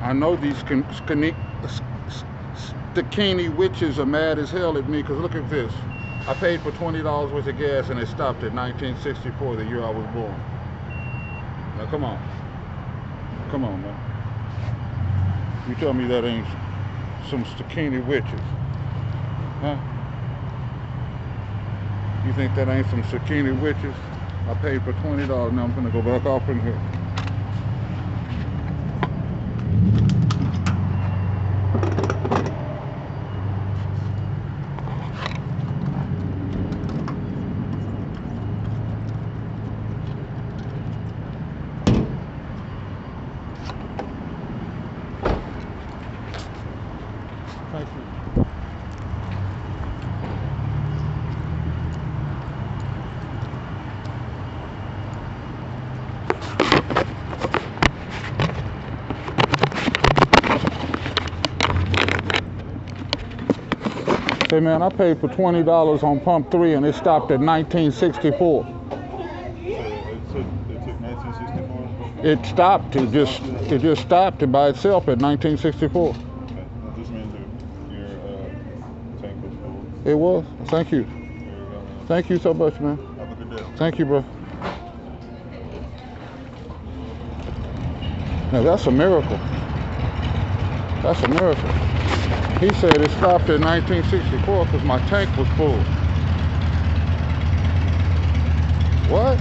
I know these Stikini witches are mad as hell at me, because look at this. I paid for $20 worth of gas and it stopped at 1964, the year I was born. Now come on. Come on, man. You tell me that ain't some Stikini witches. Huh? You think that ain't some Stikini witches? I paid for $20. Now I'm gonna go back off in here. Thank you. Say, man, I paid for $20 on pump 3 and it stopped at 1964. So it took 1964? It stopped. It just stopped it by itself at 1964. Okay. That just means that your tank was full. It was. Thank you. There you go, man. Thank you so much, man. Have a good day. Thank you, bro. Now that's a miracle. That's a miracle. He said it stopped at 1964 because my tank was full. What?